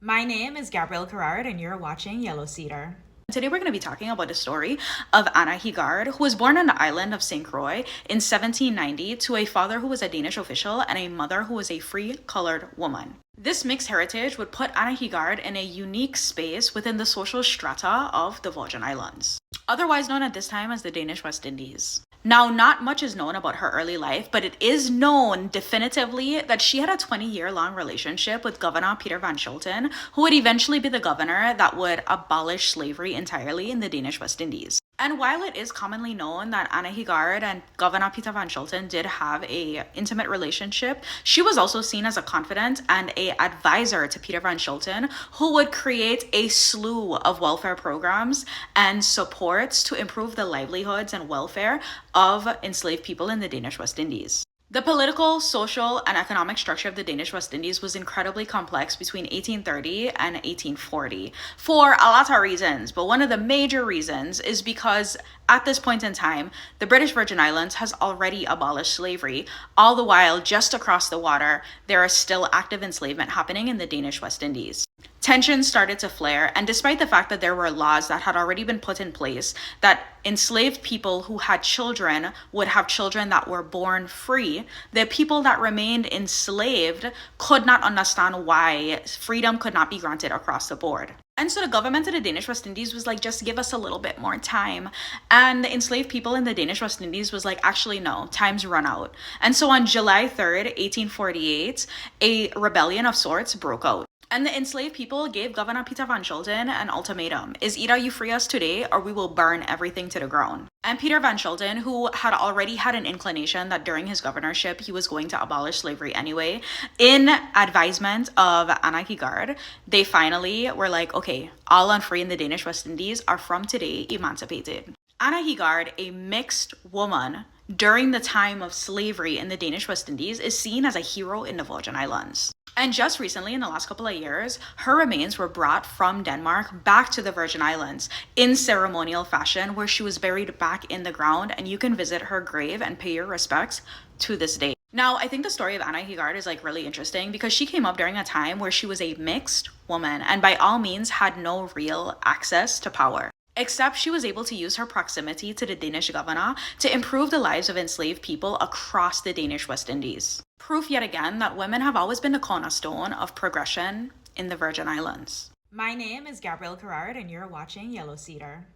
My name is Gabrielle Querrard, and you're watching Yellow Cedar. Today we're going to be talking about the story of Anna Heegaard, who was born on the island of St. Croix in 1790 to a father who was a Danish official and a mother who was a free colored woman. This mixed heritage would put Anna Heegaard in a unique space within the social strata of the Virgin Islands, otherwise known at this time as the Danish West Indies. Now, not much is known about her early life, but it is known definitively that she had a 20-year-long relationship with Governor Peter van Schulten, who would eventually be the governor that would abolish slavery entirely in the Danish West Indies. And while it is commonly known that Anna Heegaard and Governor Peter van Schulten did have a intimate relationship, she was also seen as a confidant and a advisor to Peter van Schulten, who would create a slew of welfare programs and supports to improve the livelihoods and welfare of enslaved people in the Danish West Indies. The political, social, and economic structure of the Danish West Indies was incredibly complex between 1830 and 1840 for a lot of reasons, but one of the major reasons is because at this point in time, the British Virgin Islands has already abolished slavery. All the while, just across the water, there is still active enslavement happening in the Danish West Indies. Tensions started to flare, and despite the fact that there were laws that had already been put in place that enslaved people who had children would have children that were born free, the people that remained enslaved could not understand why freedom could not be granted across the board. And so the government of the Danish West Indies was like, just give us a little bit more time. And the enslaved people in the Danish West Indies was like, actually, no, time's run out. And so on July 3rd, 1848, a rebellion of sorts broke out. And the enslaved people gave Governor Peter van Schulten an ultimatum. Is either you free us today or we will burn everything to the ground. And Peter van Schulten, who had already had an inclination that during his governorship he was going to abolish slavery anyway, in advisement of Anna Heegaard, they finally were like, okay, all unfree in the Danish West Indies are from today emancipated. Anna Heegaard, a mixed woman during the time of slavery in the Danish West Indies, is seen as a hero in the Virgin Islands. And just recently, in the last couple of years, her remains were brought from Denmark back to the Virgin Islands in ceremonial fashion, where she was buried back in the ground, and you can visit her grave and pay your respects to this day. Now, I think the story of Anna Heegaard is like really interesting because she came up during a time where she was a mixed woman and by all means had no real access to power. Except she was able to use her proximity to the Danish governor to improve the lives of enslaved people across the Danish West Indies. Proof yet again that women have always been the cornerstone of progression in the Virgin Islands. My name is Gabrielle Querrard, and you're watching Yellow Cedar.